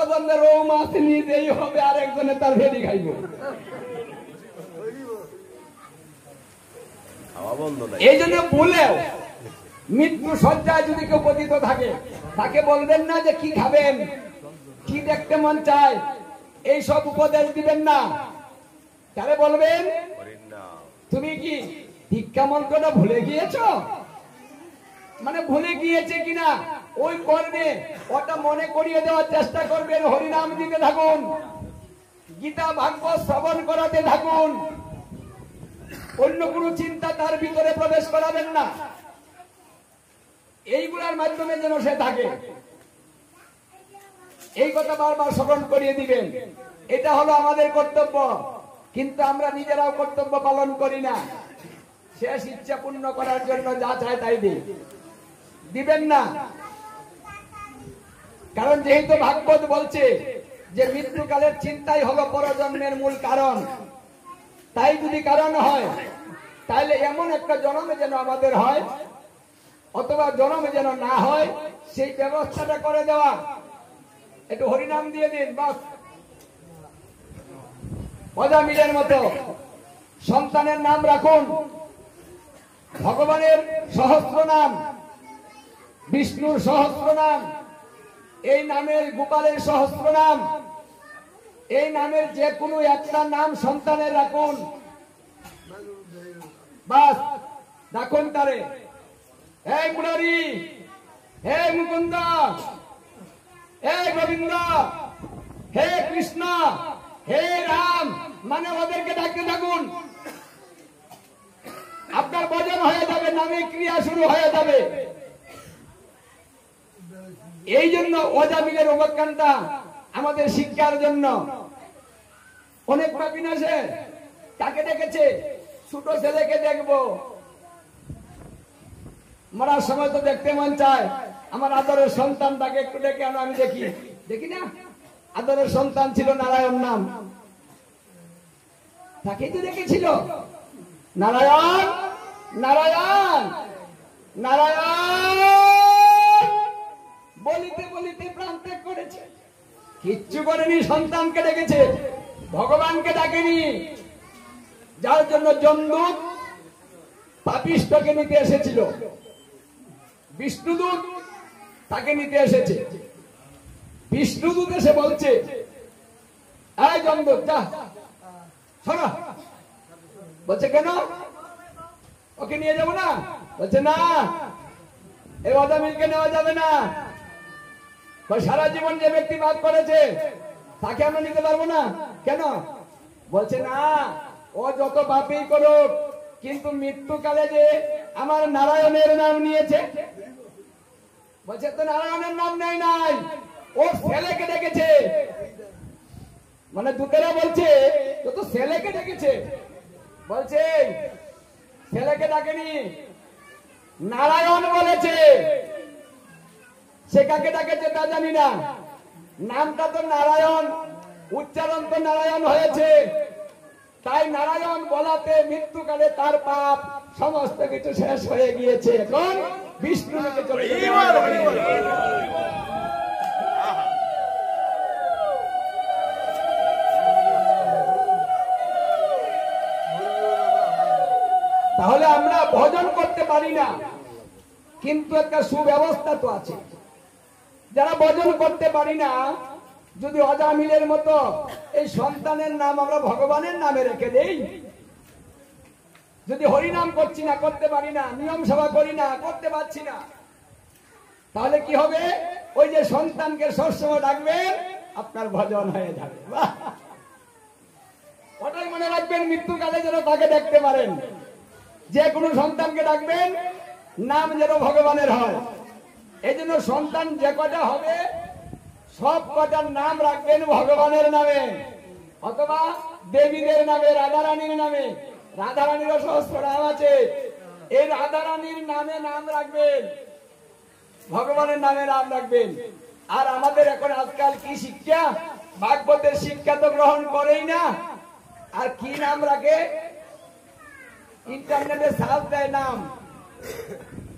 পরজন্মের রৌ মাছ নিজেই হবে, আর একজনে তার ভেড়ি খাইব। এই জন্য বলেও মৃত্যু সজ্জায় যদি কেউ পতিত থাকে, তাকে বলবেন না যে কি খাবেন, কি দেখতে মন চায়, এই সব উপদেশ দিবেন না। তাহলে বলবেন তুমি কি ভিক্ষা মন্ত্রটা ভুলে গিয়েছ, মানে ভুলে গিয়েছে কিনা ওই করবে, ওটা মনে করিয়ে দেওয়ার চেষ্টা করবেন। হরিনাম দিতে থাকুন, গীতা ভাগবত শ্রবণ করাতে থাকুন, অন্য কোনো চিন্তা তার ভিতরে প্রবেশ করাবেন না। এইগুলার মাধ্যমে যেন সে থাকে, এই কথা বারবার স্মরণ করিয়ে দিবেন। এটা হলো আমাদের কর্তব্য, কিন্তু আমরা নিজেরাও কর্তব্য পালন করি না। শেষ ইচ্ছা পূর্ণ করার জন্য যা চায় তাই দিবেন না। কারণ যেহেতু ভাগবত বলছে যে মৃত্যুকালের চিন্তাই হলো পরজন্মের মূল কারণ, তাই যদি কারণ হয় তাহলে এমন একটা জন্মে যেন আমাদের হয়, অথবা জন্মে যেন না হয়, সেই ব্যবস্থাটা করে দেওয়া। একটু হরিনাম দিয়ে দিন, বাস। অজামিলের মতো সন্তানের নাম রাখুন, ভগবানের সহস্র নাম, বিষ্ণুর সহস্র নাম, এই নামের গোপালের সহস্র নাম, এই নামের যে কোনো একটা নাম সন্তানের রাখুন, বাস। রাখুন তারে, হে মুরারি, হে মুকুন্দ, হে গোবিন্দ, হে কৃষ্ণ, হে রাম, মানে ওদেরকে ডাকতে থাকুন। আপনার ভজন হয়ে যাবে, নামে ক্রিয়া শুরু হয়ে যাবে। এই জন্য অজামিলের অবজ্ঞানটা আমাদের শিক্ষার জন্য। অনেক পাপিন আছে, তাকে ডেকেছে, ছোট ছেলেকে দেখবো, মরার সময় তো দেখতে মন চায়, আমার আদরের সন্তানটাকে একটু ডেকে আনো, আমি দেখি না। আদরের সন্তান ছিল নারায়ণ নাম, তাকেই তো দেখেছিল নারায়ণ নারায়ণ নারায়ণ বলিতে বলিতে প্রাণ ত্যাগ করেছে, কিচ্ছু করেনি, সন্তানকে ডেকেছে, ভগবানকে ডাকেনি। যার জন্য যমদূত পাপিষ্ঠকে নিতে এসেছিল, বিষ্ণুদূত তাকে নিতে এসেছে। বিষ্ণুদূত এসে বলছে, এই যমদূত যা, শোনো। বলছে কেন, ওকে নিয়ে যাবো না? বলছে না, এই অজামিলকে নেওয়া যাবে না। সারা জীবন যে ব্যক্তি বাদ করেছে তাকে আমরা নিতে পারবো না। কেন? বলছে না, ও যত পাপই করুক, কিন্তু মৃত্যুকালে যে আমার নারায়ণের নাম নিয়েছে। বলছে তো নারায়ণের নাম নেই নাই, ও ছেলেকে ডেকেছে। মানে দূতেরা বলছে তো ছেলেকে ডেকেছে। বলছে ছেলেকে ডাকেনি, নারায়ণ বলেছে। সে কাকে ডাকেছে তা জানি না, নামটা তো নারায়ণ, উচ্চারণ তো নারায়ণ হয়েছে। তাই নারায়ণ বলাতে মৃত্যুকালে তার পাপ সমস্ত কিছু শেষ হয়ে গিয়েছে। এখন বিষ্ণুকে চলে তাহলে আমরা ভজন করতে পারি না, কিন্তু একটা সুব্যবস্থা তো আছে। যারা ভজন করতে পারি না, যদি অজামিলের মতো এই সন্তানের নাম আমরা ভগবানের নামে রেখে দেই, যদি হরিনাম করছি না, করতে পারি না, নিয়ম সভা করি না, করতে পারছি না, তাহলে কি হবে? ওই যে সন্তানকে সবসময় ডাকবেন, আপনার ভজন হয়ে যাবে। ওটাই মনে রাখবেন, মৃত্যুকালে যেন তাকে দেখতে পারেন। যে কোনো সন্তানকে ডাকবেন, নাম যেন ভগবানের হয়। এই জন্য সন্তান যে কটা হবে, সব কটার নাম রাখবেন ভগবানের নামে, অথবা দেবীদের নামে, রাধারানীর নামে। রাধারানীরও সহস্র নাম আছে, এই রাধারানীর নামে নাম রাখবেন, ভগবানের নামে নাম রাখবেন। আর আমাদের এখন আজকাল কি শিক্ষা? ভাগবতের শিক্ষা তো গ্রহণ করেই না। আর কি নাম রাখে? ইন্টারনেটে সার্চ দেয় নাম,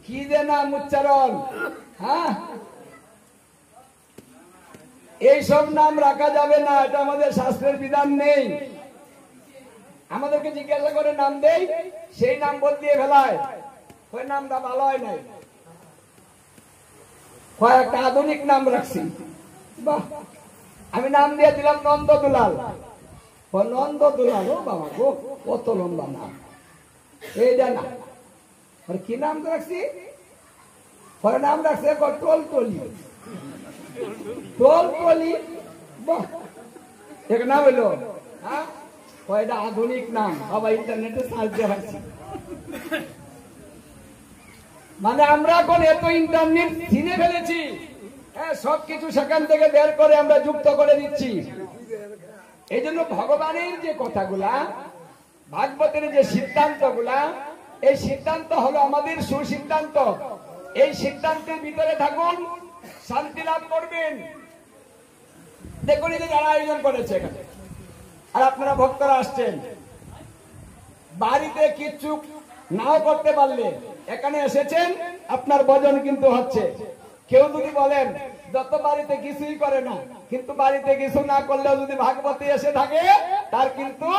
কি যে নাম উচ্চারণ। হ্যাঁ, এইসব নাম রাখা যাবে না, এটা আমাদের শাস্ত্রের বিধান নেই। আমাদেরকে জিজ্ঞাসা করে নাম দেই, সেই নাম বদলিয়ে ফেলায়, ওই নামটা ভালো হয় নাই, কয়েকটা আধুনিক নাম রাখছি। বাহ, আমি নাম দিয়ে দিলাম নন্দ দুলাল। নন্দ দুলাল, ও বাবা গো, কত লম্বা নাম। এই দেখ না, কি নাম রাখছি? পরে নাম রাখছে টোল টলি। টোল টলি, বাহ, এক নাম হইলো। হ্যাঁ, কয়টা আধুনিক নাম, আবার ইন্টারনেটে সার্চ দিয়ে পাচ্ছি। মানে আমরা এখন এত ইন্টারনেট চিনে ফেলেছি, হ্যাঁ, সবকিছু সেখান থেকে বের করে আমরা যুক্ত করে দিচ্ছি। এই জন্য ভগবানের যে কথাগুলা, ভাগবতের যে সিদ্ধান্তগুলা, এই সিদ্ধান্ত হলো আমাদের সুসিদ্ধান্ত। এই সিদ্ধান্তের ভিতরে থাকুন, শান্তি লাভ করবেন। দেখুন এই যে যারা আয়োজন করেছে এখানে, আর আপনারা ভক্তরা আসছেন, বাড়িতে কিচ্ছু নাও করতে পারলে এখানে এসেছেন, আপনার ভজন কিন্তু হচ্ছে। কেউ যদি বলেন যত বাড়িতে কিছুই করে না, কিন্তু বাড়িতে কিছু না করলেও যদি ভাগবতী এসে থাকে, তার কিন্তু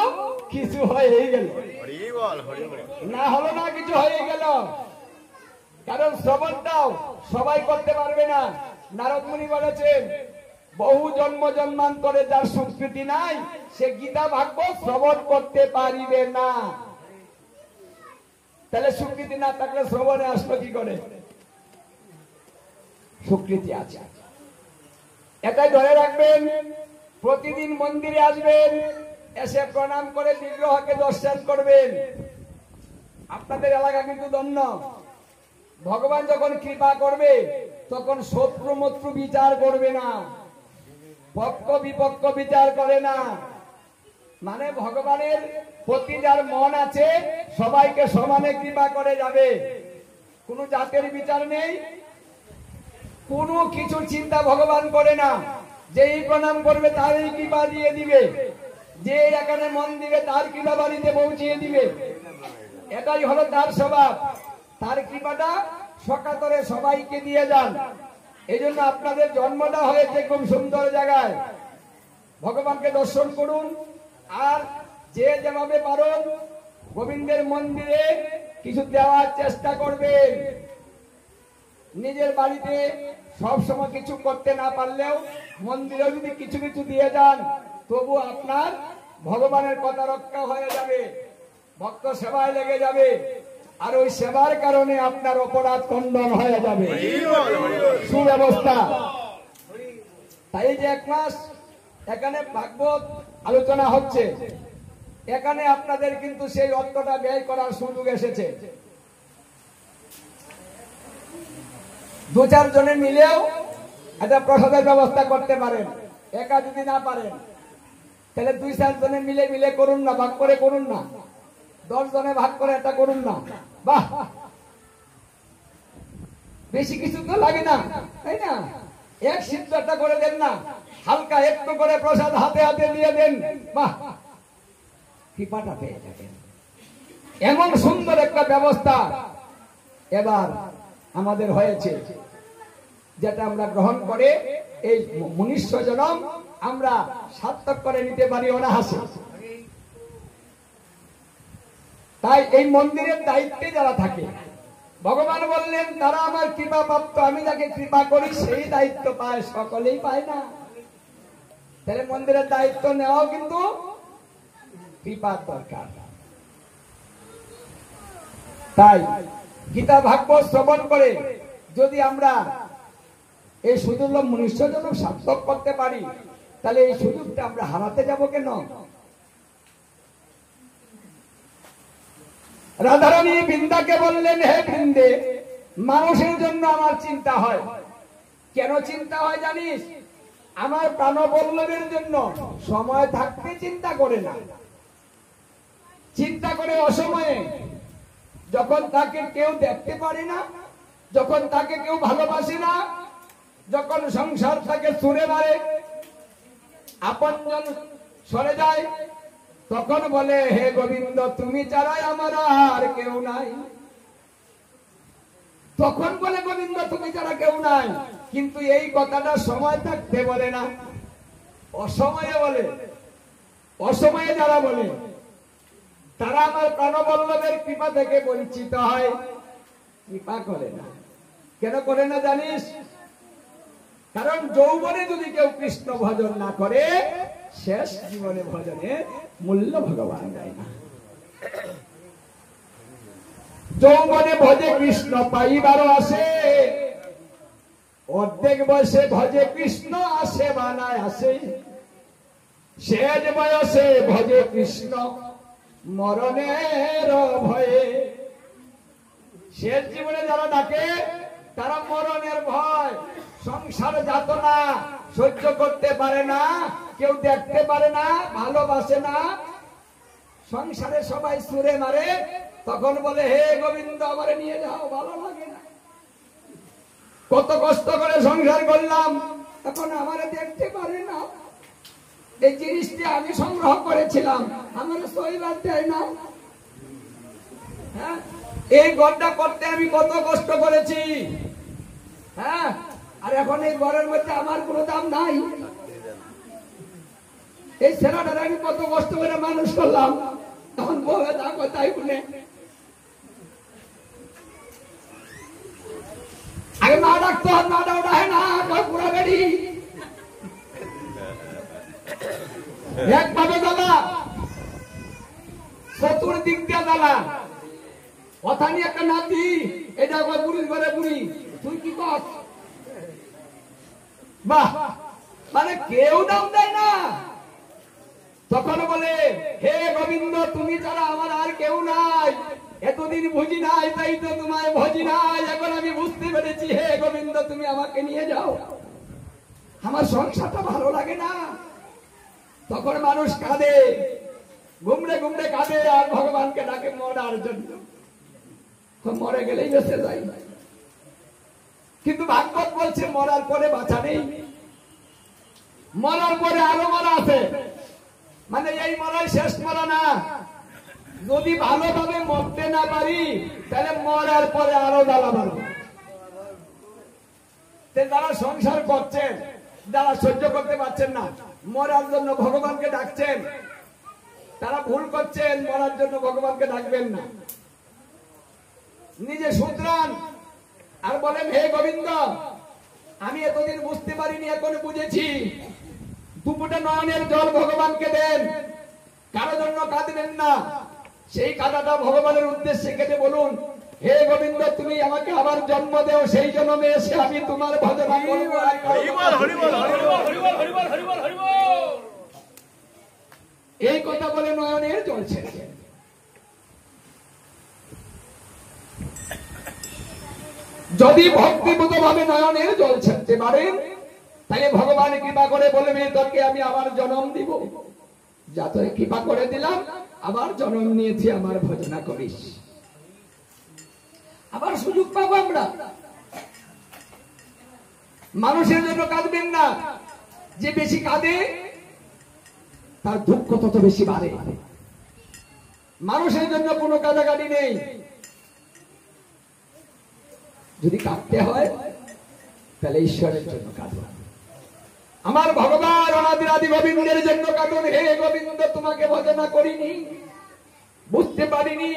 কিছু হয়ে গেল, না হলো না, কিছু হয়ে গেল। কারণ শ্রবণটাও সবাই করতে পারবে না। নারদ মুনি বলেছেন, বহু জন্ম জন্মান্তরে যার স্বীকৃতি নাই, সে গীতা ভাগবত শ্রবণ করতে পারিবে না। তাহলে স্বীকৃতি না থাকলে শ্রবণে আসলো কি করে? স্বীকৃতি আছে, এটাই ধরে রাখবেন। প্রতিদিন মন্দিরে আসবেন, এসে প্রণাম করে বিগ্রহকে দর্শন করবেন। আপনাদের এলাকা কিন্তু ধন্য। ভগবান যখন কৃপা করবে, তখন শত্রু মত্রু বিচার করবে না, পক্ষ বিপক্ষ বিচার করে না। মানে ভগবানের প্রতি যার মন আছে, সবাইকে সমানে কৃপা করে যাবে। কোন জাতের বিচার নেই, কোনো কিছু চিন্তা ভগবান করে না। যেই প্রণাম করবে তারই কৃপা দিয়ে দিবে, যে এখানে মন দিবে তার কৃপা বাড়িতে পৌঁছিয়ে দিবে। এটাই হলো তার স্বভাব। তার কৃপাটা সকাতরে সবাইকে দিয়ে যান। এই জন্য আপনাদের জন্মটা হয়েছে খুব সুন্দর জায়গায়, ভগবানকে দর্শন করুন। আর যে যেভাবে পারেন গোবিন্দের মন্দিরে কিছু দেওয়ার চেষ্টা করবেন। নিজের বাড়িতে সব সময় কিছু করতে না পারলেও মন্দিরে যদি কিছু কিছু দিয়ে যান, তবু আপনার ভগবানের কথা রক্ষা হয়ে যাবে, ভক্ত সেবায় লেগে যাবে। আর ওই সেবার কারণে আপনার অপরাধ খণ্ডন হয়ে যাবে, সুব্যবস্থা। তাই যে এক মাস এখানে ভাগবত আলোচনা হচ্ছে, এখানে আপনাদের কিন্তু সেই অর্থটা ব্যয় করার সুযোগ এসেছে। দু চার জনে মিলেও একটা প্রসাদের ব্যবস্থা করতে পারেন। একা যদি না পারেন, তাহলে দুই চার জনে মিলে মিলে করুন না, ভাগ করে করুন না, 10 জনে ভাগ করে এটা করুন না। বাহ, বেশি কিছু তো লাগে না, তাই না? এক সিদ্ধটা করে দেন না, হালকা একটু করে প্রসাদ হাতে হাতে দিয়ে দেন, বাহ, কৃপাটা পেয়ে যাবেন। এমন সুন্দর একটা ব্যবস্থা এবার আমাদের হয়েছে, যেটা আমরা গ্রহণ করে এই মনুষ্য জন্ম আমরা সার্থক করে নিতে পারি অনায়াসে। তাই এই মন্দিরের দায়িত্বে যারা থাকে, ভগবান বললেন তারা আমার কৃপা প্রাপ্ত, আমি যাকে কৃপা করি সেই দায়িত্ব পায়, সকলেই পায় না। তাহলে মন্দিরের দায়িত্ব নেওয়াও কিন্তু কৃপার দরকার। তাই গীতা ভাগবত শ্রবণ করে যদি আমরা এই সুদুর্লভ মনুষ্য জন্ম সার্থক করতে পারি, তাহলে এই সুযোগটা আমরা হারাতে যাব কেন? রাধারানী বৃন্দাকে বললেন, হে বৃন্দে, মানুষের জন্য আমার চিন্তা হয়। কেন চিন্তা হয় জানিস? আমার প্রাণবল্লভের জন্য। সময় থাকতে চিন্তা করে না, চিন্তা করে অসময়ে, যখন তাকে কেউ দেখতে পারে না, যখন তাকে কেউ ভালোবাসে না, যখন সংসার তাকে ছুঁড়ে মারে, আপনজন সরে যায়, তখন বলে, হে গোবিন্দ, তুমি ছাড়াই আমার আর কেউ নাই। তখন বলে, গোবিন্দ তুমি ছাড়া কেউ নাই। কিন্তু এই কথাটা সময় থাকতে বলে না, অসময়ে বলে, অসময়ে যারা বলে তারা আমার প্রাণবল্লভের কৃপা থেকে বঞ্চিত হয়, কৃপা করে না। কেন করে না জানিস? কারণ যৌবনে যদি কেউ কৃষ্ণ ভজন না করে, শেষ জীবনে ভজনের মূল্য ভগবান দেয় না। যৌবনে ভজে কৃষ্ণ পাইবারও আসে, অর্ধেক বয়সে ভজে কৃষ্ণ আসে বানায় আসে, শেষ বয়সে ভজে কৃষ্ণ মরণের ভয়ে। শেষ জীবনে যারা ডাকে তারা মরণের ভয়, সংসার যাতনা সহ্য করতে পারে না, কেউ দেখতে পারে না, ভালোবাসে না, সংসারে সবাই সুরে মারে, তখন বলে হে গোবিন্দ আমারে নিয়ে যাও, ভালো লাগে না, কত কষ্ট করে সংসার করলাম, এখন আমারে দেখতে পারে না, এই জিনিসটি আমি সংগ্রহ করেছিলাম আমার সইবার দেয় না। হ্যাঁ, এই ঘরটা করতে আমি কত কষ্ট করেছি, হ্যাঁ, আর এখন এই ঘরের মধ্যে আমার কোনো দাম নাই। এই ছেলেটার আমি কত কষ্ট করে মানুষ করলাম, তখন বলে তা কথাই শুনে আগে মা ডাকতো, মা ডাকে না, পুরা গাড়ি একভাবে জ্বালা, চতুর্দিক দিয়ে জ্বালা, কথা নিয়ে একটা নাতি, এটা বুড়ি ঘরে বুড়ি, তুই কি কর? বাহ, মানে কেউ দাম দেয় না। তখন বলে হে গোবিন্দ তুমি ছাড়া আমার আর কেউ নাই, এতদিন বুঝি নাই তাই তো তোমায় ভজি নাই, এখন আমি বুঝতে পেরেছি, হে গোবিন্দ তুমি আমাকে নিয়ে যাও, আমার সংসারটা ভালো লাগে না। তখন মানুষ কাঁদে, ঘুমড়ে ঘুমড়ে কাঁদে, আর ভগবানকে ডাকে মরার জন্য, মরে গেলেই বেঁচে যায়। কিন্তু ভাগবত বলছে মরার পরে বাঁচা নেই, মরার পরে আরো মরা আছে, মানে এই মরাই শেষ মরা না। যদি ভালোভাবে মরতে না পারি তাহলে মরার পরে আরো জ্বালা বাড়বে। যারা সংসার করছেন, যারা সহ্য করতে পারছেন না, মরার জন্য ভগবানকে ডাকছেন, তারা ভুল করছেন, মরার জন্য ভগবানকে ডাকবেন না। নিজে শুধরান আর বলেন হে গোবিন্দ আমি এতদিন বুঝতে পারিনি, এখন বুঝেছি, দুপুটে নয়নের জল ভগবানকে দেন, কারো জন্য কাঁদবেন না, সেই কাঁদাটা ভগবানের উদ্দেশ্যে কেটে বলুন হে গোবিন্দ তুমি আমাকে আবার জন্ম দেও, সেই জন্মে এসে আমি তোমার ভজন করব। এই কথা বলে নয়নের জল ছেড়ে দেন। যদি ভক্তিপূত ভাবে নয়নের জল ছেড়তে পারেন তাহলে ভগবান কৃপা করে বলবে তোকে আমি আবার জন্ম দিব, যা তোরে কৃপা করে দিলাম, আবার জন্ম নিয়েছি, আমার ভজনা করিস, আবার সুযোগ পাবো আমরা। মানুষের জন্য কাঁদবেন না, যে বেশি কাঁদে তার দুঃখ তত বেশি বাড়ে। মানুষের জন্য কোনো কাঁদাকাটি নেই, যদি কাঁদতে হয় তাহলে ঈশ্বরের জন্য কাঁদো। আমার ভগবান অনাদির আদি গোবিন্দের জন্য কাঁদুন, হে গোবিন্দ তোমাকে ভজনা করিনি, বুঝতে পারিনি।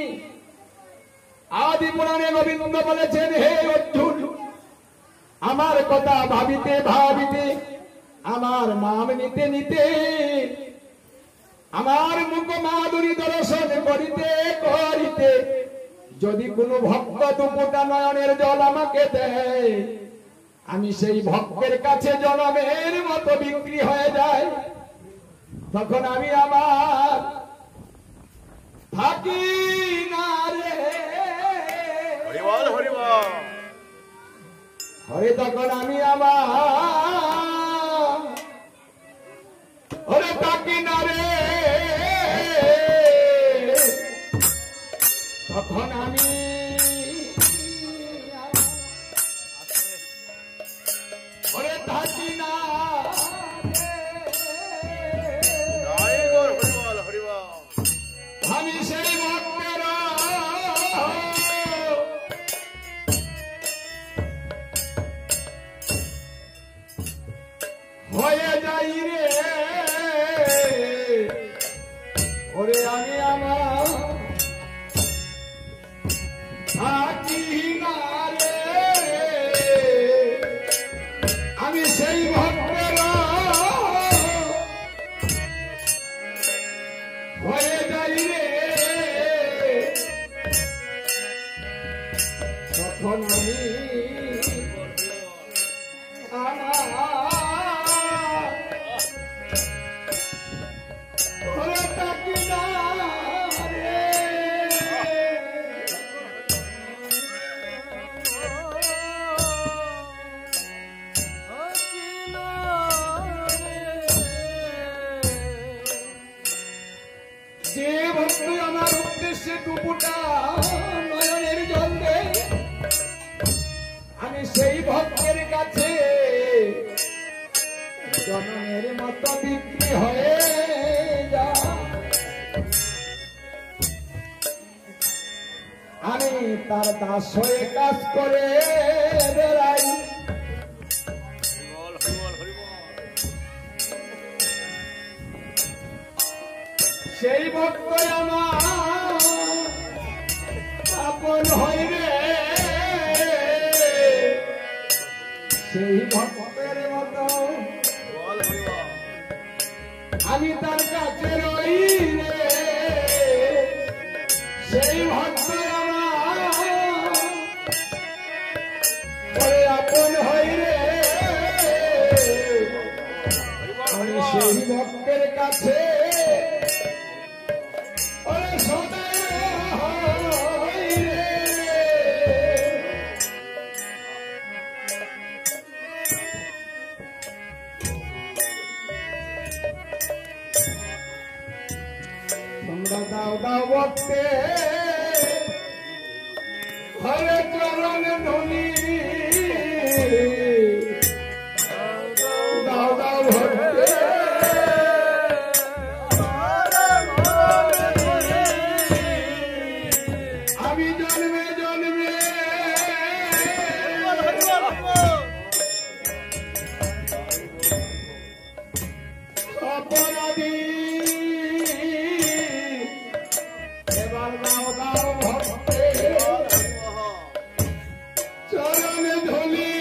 আদি পুরাণে গোবিন্দ বলেছেন হে অর্জুন আমার কথা ভাবিতে ভাবিতে, আমার নাম নিতে নিতে, আমার মুখ মাধুরী দর্শন করিতে করিতে, যদি কোনো ভক্ত দুপুটা নয়নের জল আমাকে দেয়, আমি সেই ভক্তের কাছে জনমের মতো বিক্রি হয়ে যায়, তখন আমি আমার থাকি না রে হরে, তখন আমি আমার হরে থাকি না রে, তখন আমি হরে থাকি না আমি সেই ভক্তের হয়ে যাই রে। সে টুকুটা নয়নের জল দে আমি সেই ভক্তের কাছে জনমের মতো বিক্রি হয়ে যা আমি তার দাস হয়ে কাজ করে বেড়াই সেই ভক্ত আমার আপন হয় রে সেই ভক্তের মতো আমি তার কাছে রই রে সেই ভক্ত আমার আপন হয় রে আমি সেই ভক্তের কাছে দাও দাও ভক্তে হরে চরণ ধনি দাও দাও ভক্তে আমি জন্মে জন্মে অপরাধী চরণে ধুলি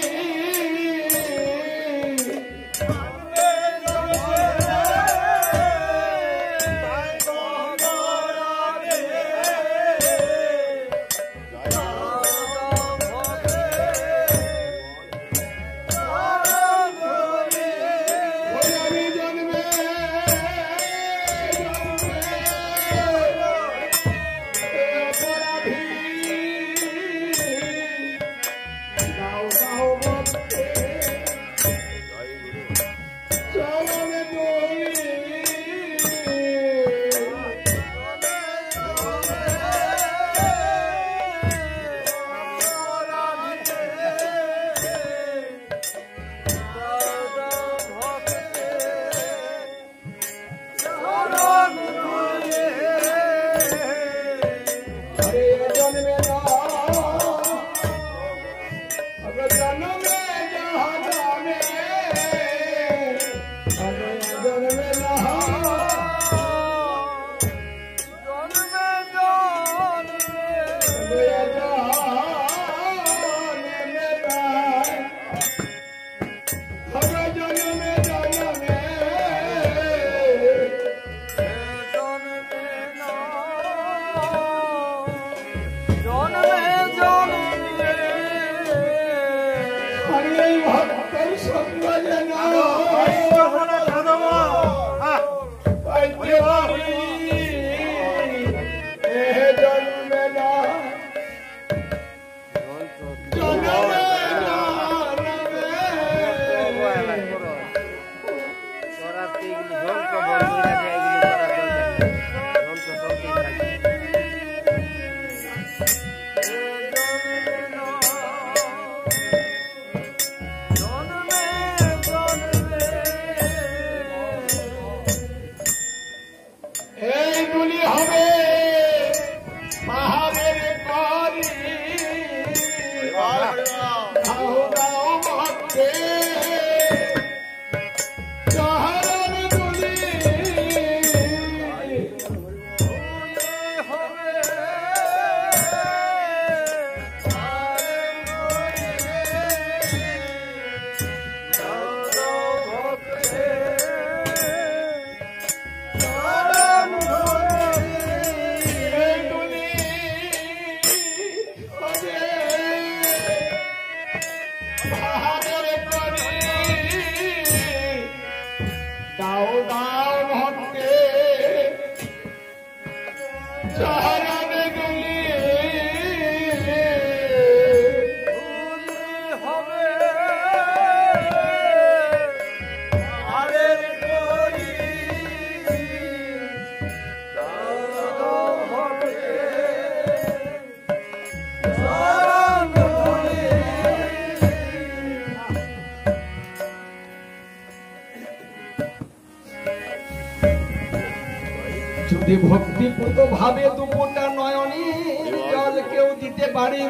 যদি ভক্তিপূত ভাবে দুপোটা নয়নের জল কেউ দিতে পারে,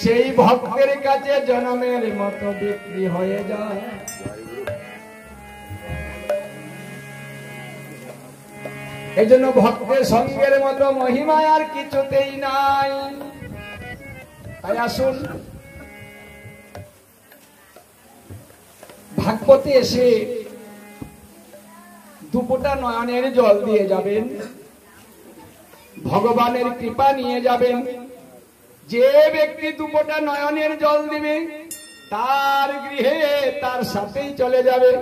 সেই ভক্তের কাছে জনমের মতো বিক্রি হয়ে যায়। এই জন্য ভক্তের সঙ্গের মতো মহিমা আর কিছুতেই নাই। তাই আসুন ভাগবতে এসে দুপোটা নয়নের জল দিয়ে যাবেন, ভগবানের কৃপা নিয়ে যাবেন। যে ব্যক্তি দুপোটা নয়নের জল দিবে তার গৃহে তার সাথেই চলে যাবে,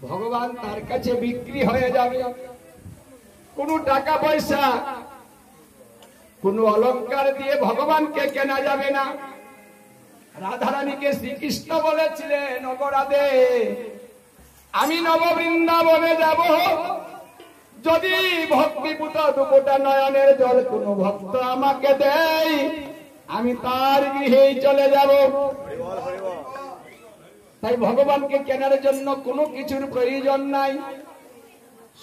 ভগবান তার কাছে বিক্রি হয়ে যাবে। কোনো টাকা পয়সা, কোনো অলংকার দিয়ে ভগবানকে কেনা যাবে না। রাধারানীকে শ্রীকৃষ্ণ বলেছিলেন, অপরাধে আমি নববৃন্দাবনে যাব, যদি ভক্তিপূত দুপোটা নয়নের জল কোনো ভক্ত আমাকে দেয় আমি তার গৃহেই চলে যাব। তাই ভগবানকে কেনার জন্য কোনো কিছুর প্রয়োজন নাই,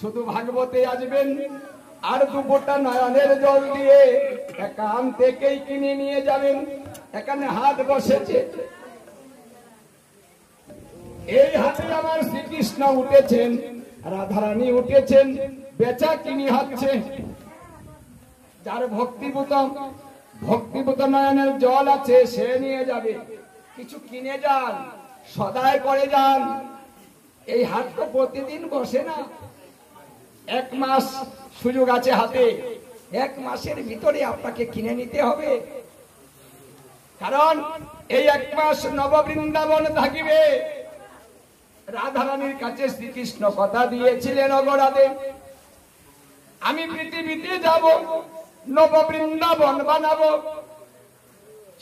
শুধু ভাগবতে আসবেন আর দুপোটা নয়নের জল দিয়ে একান থেকেই কিনে নিয়ে যাবেন। এখানে হাট বসেছে, এই হাটে আমার শ্রীকৃষ্ণ উঠেছেন, রাধারানী উঠেছেন, বেচা কিনি হচ্ছে। যার ভক্তিপূত নয়নের জল আছে সে নিয়ে যাবে, কিছু কিনে যান, সদায় করে যান। এই হাট তো প্রতিদিন বসে না, এক মাস সুযোগ আছে হাতে, এক মাসের ভিতরে আপনাকে কিনে নিতে হবে। কারণ এই এক মাস নববৃন্দাবন থাকিবে। রাধারানীর কাছে শ্রীকৃষ্ণ কথা দিয়েছিলেন, অগরাধে আমি পৃথিবীতে যাব, নববৃন্দাবন বানাবো,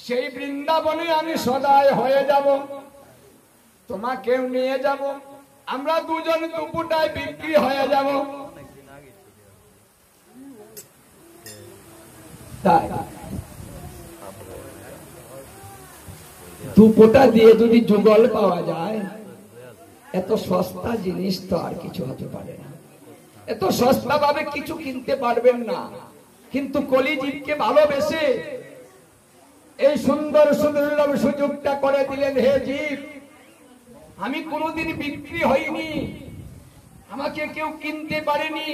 সেই বৃন্দাবনে আমি সদায় হয়ে যাব, তোমাকেও নিয়ে যাব, আমরা দুজন দুপুটায় বিক্রি হয়ে যাব। তাই দুপোটা দিয়ে যদি যুগল পাওয়া যায়, এত সস্তা জিনিস তো আর কিছু হতে পারে না। এত সস্তা ভাবে কিছু কিনতে পারবেন না। কিন্তু কলিজীবকে ভালোবেসে এই সুন্দর সুদুর্লভ সুযোগটা করে দিলেন। হে জীব, আমি কোনোদিন বিক্রি হইনি, আমাকে কেউ কিনতে পারেনি,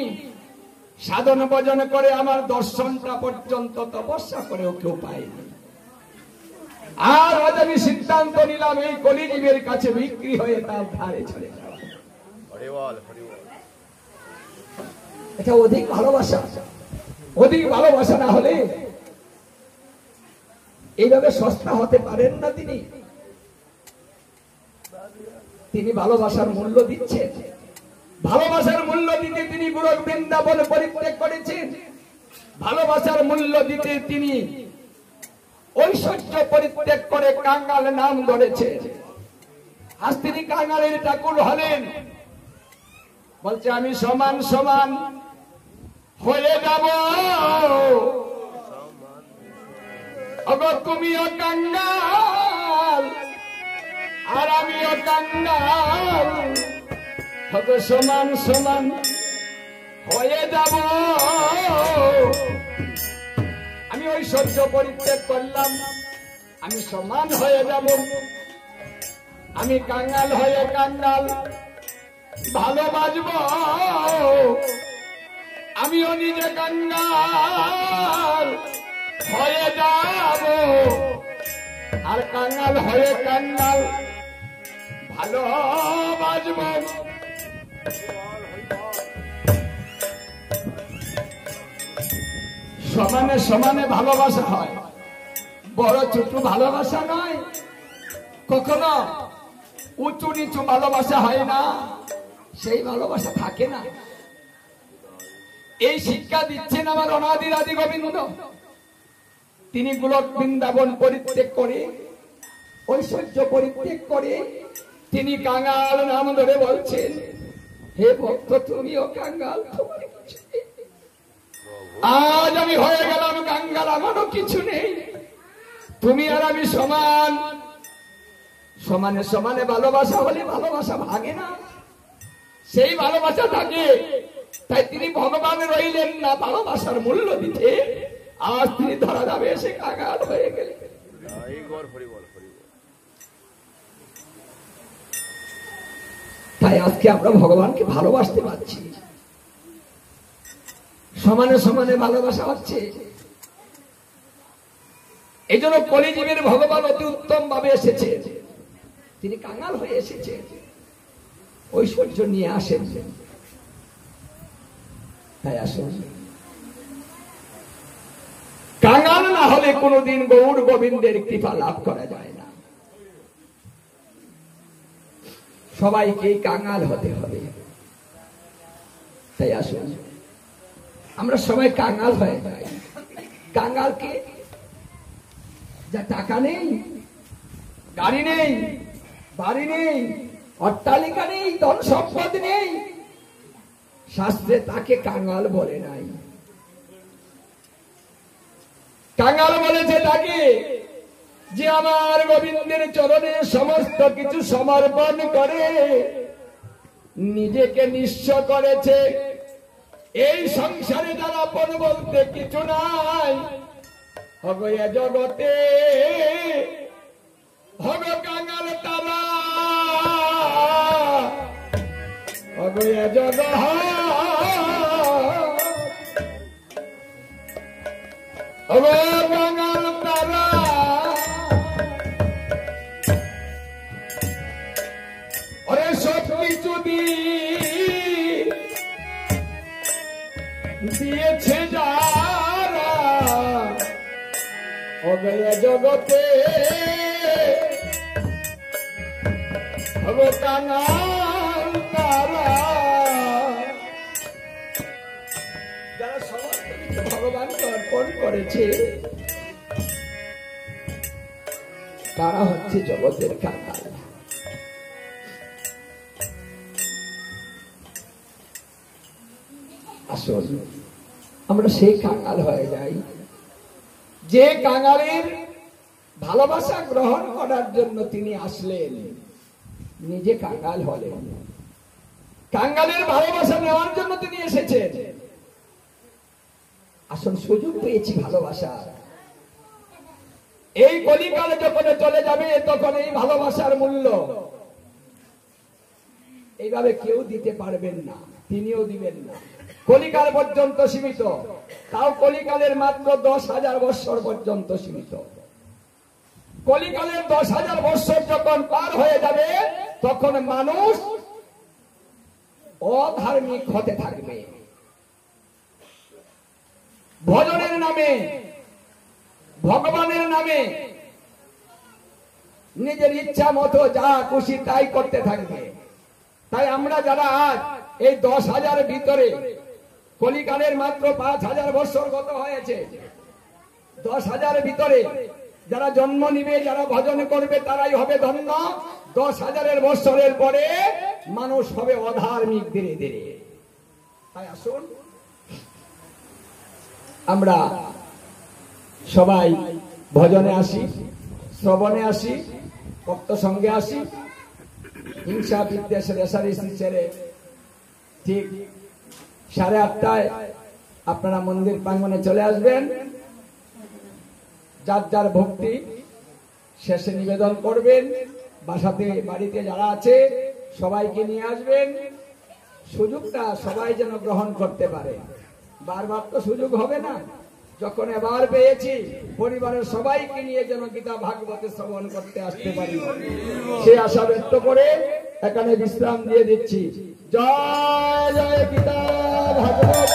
সাধন ভজন করে আমার দর্শনটা পর্যন্ত তপস্যা করেও কেউ পায়নি। আর আজ আমি সিদ্ধান্ত নিলাম এই কলিজীবের কাছে বিক্রি হয়ে তার ধারে চলে যাওয়া। এটা অধিক ভালোবাসা। অধিক ভালোবাসা না হলে এইভাবে সস্তা হতে পারেন না। তিনি ভালোবাসার মূল্য দিচ্ছেন। ভালোবাসার মূল্য দিতে তিনি গোলক বৃন্দাবন পরিত্যাগ করেছেন। ভালোবাসার মূল্য দিতে তিনি ঐশ্বর্য পরিত্যাগ করে কাঙ্গাল নাম ধরেছে। আজ তিনি কাঙ্গালের ঠাকুর হলেন। বলছে আমি সমান সমান হয়ে যাব, অগো তুমিও কাঙ্গাল আর আমিও কাঙ্গাল, অগো সমান সমান হয়ে যাব। আমি ঐশ্বর্য পরিত্যাগ করলাম, আমি সমান হয়ে যাব। আমি কাঙ্গাল হয়ে কাঙ্গাল ভালোবাসব, আমিও নিজে কাঙ্গাল হয়ে যাব। আর কাঙ্গাল হয়ে কাঙ্গাল ভালোবাসব। সমানে সমানে ভালোবাসা হয়, বড় ছোট ভালোবাসা নয়। কখনো উঁচু নিচু ভালোবাসা হয় না, সেই ভালোবাসা থাকে না। এই শিক্ষা দিচ্ছেন আমার অনাদি আদি গোবিন্দ। তিনি গোলক বৃন্দাবন পরিত্যাগ করে, ঐশ্বর্য পরিত্যাগ করে তিনি কাঙ্গাল নাম ধরে বলছেন, হে ভক্ত তুমিও কাঙ্গাল, তোমার কিছু নেই। আজ আমি হয়ে গেলাম কাঙ্গাল, আমারও কিছু নেই। তুমি আর আমি সমান। সমানে সমানে ভালোবাসা হলে ভালোবাসা ভাগে না। সেই ভালোবাসা থাকে, তাই তিনি ভগবান রইলেন না ভালোবাসার মূল্য দিতে। আজ তিনি ধরা যাবে এসে কাঙাল হয়ে গেলেন। তাই আজকে আমরা ভগবানকে ভালোবাসতে পারছি, সমানে সমানে ভালোবাসা হচ্ছে। এই জন্য কলিজীবের ভগবান অতি উত্তম ভাবে এসেছে, তিনি কাঙাল হয়ে এসেছে, ঐশ্বর্য নিয়ে আসেন। তাই আসুন, কাঙাল না হলে কোনদিন গৌর গোবিন্দের কৃপা লাভ করা যায় না। সবাইকে কাঙাল হতে হবে। তাই আসুন, আমরা সবাই কাঙাল হয়ে যাই। কাঙালকে যা টাকা নেই, গাড়ি নেই, বাড়ি নেই, অট্টালিকা নেই, ধন সম্পদ নেই, শাস্ত্রে তাকে কাঙাল বলে নাই। কাঙাল বলেছে তাকে যে আমার গোবিন্দের চরণে সমস্ত কিছু সমর্পণ করে নিজেকে নিঃস্ব করেছে। এই সংসারে যার আপন বলতে কিছু নাই, হগয়া জগতে হগ কাঙাল তারা, হগয়া জগ কাঙাল তারা। ওরে সব কিছু দিয়েছে যারা অগয়া জগতে কাঙাল তারা। যারা সমস্ত কিছু ভগবানকে অর্পণ করেছে তারা হচ্ছে জগতের কাঙাল। আসল আমরা সেই কাঙাল হয়ে যাই যে কাঙালের ভালোবাসা গ্রহণ করার জন্য তিনি আসলেন, নিজে কাঙাল হলেন। কাঙালের ভালোবাসা নেওয়ার জন্য তিনি এসেছেন। আসল সুযোগ পেয়েছি ভালোবাসা। এই কলিকালে যখন চলে যাবে তখন এই ভালোবাসার মূল্য এইভাবে কেউ দিতে পারবেন না, তিনিও দিবেন না। কলিকাল পর্যন্ত সীমিত, তাও কলিকালের মাত্র 10,000 বৎসর পর্যন্ত সীমিত। কলিকালের 10,000 বৎসর যখন পার হয়ে যাবে তখন মানুষ অধার্মিক হতে থাকবে। ভজনের নামে, ভগবানের নামে নিজের ইচ্ছা মতো যা খুশি তাই করতে থাকবে। তাই আমরা যারা আজ এই 10,000 ভিতরে, কলিকালের মাত্র 5,000 বৎসর গত হয়েছে, 10,000 ভিতরে যারা জন্ম নিবে, যারা ভজন করবে তারাই হবে ধন্য। 10,000 বৎসরের পরে মানুষ হবে অধার্মিক ধীরে ধীরে। তাই আসুন আমরা সবাই ভজনে আসি, শ্রবণে আসি, ভক্ত সঙ্গে আসি। হিংসা বিদ্বেষ রেশারেশি ছেড়ে ঠিক 8:30টায় আপনারা মন্দির প্রাঙ্গণে চলে আসবেন। যার যার ভক্তি শেষে নিবেদন করবেন। বাসাতে বাড়িতে যারা আছে সবাইকে নিয়ে আসবেন। সুযোগটা সবাই যেন গ্রহণ করতে পারে। বারবার তো সুযোগ হবে না, যখন এবার পেয়েছি পরিবারের সবাইকে নিয়ে যেন গীতা ভাগবতে শ্রবণ করতে আসতে পারি, সে আশা ব্যক্ত করে এখানে বিশ্রাম দিয়ে দিচ্ছি। জয় জয় গীতা ভাগবত।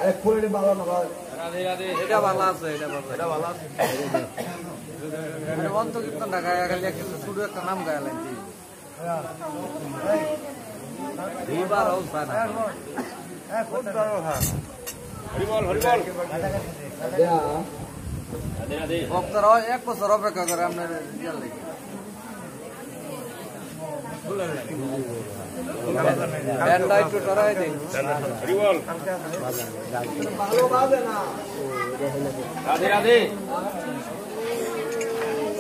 আরে খুলে ভালো না ভাই। এটা ভালো আছে, এটা ভালো আছে। অন্ত কীর্তনটা গায়ে গেলে কিন্তু শুধু একটা নাম গায়ে লাগছে। এইবার অবস্থা না। ভক্তরা 1 বছর অপেক্ষা করে আপনার রিয়াল লেগে। ব্যান্ডটা একটু টরাই দিন। ভালো বাজে না। রাধে রাধে।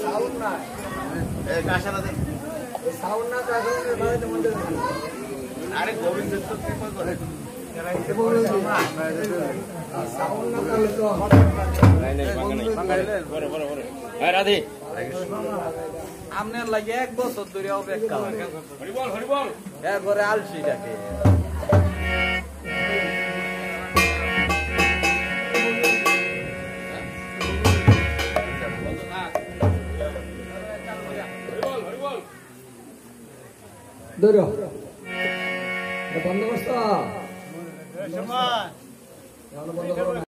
সাউন্ড না। এই কাশা রাধে। এই সাউন্ড না কাশা বাজে মধ্যে। আরে গোবিন্দ তো কি করে? সাউন্ড না করলে তো হ্যাঁ রাধে। আপনার লাগে 1 বছর ধরে অপেক্ষা। হরিবল হরিবল। এরপরে আলসি ডাকে। ধরো বন্ধ করছো? বন্ধ করো।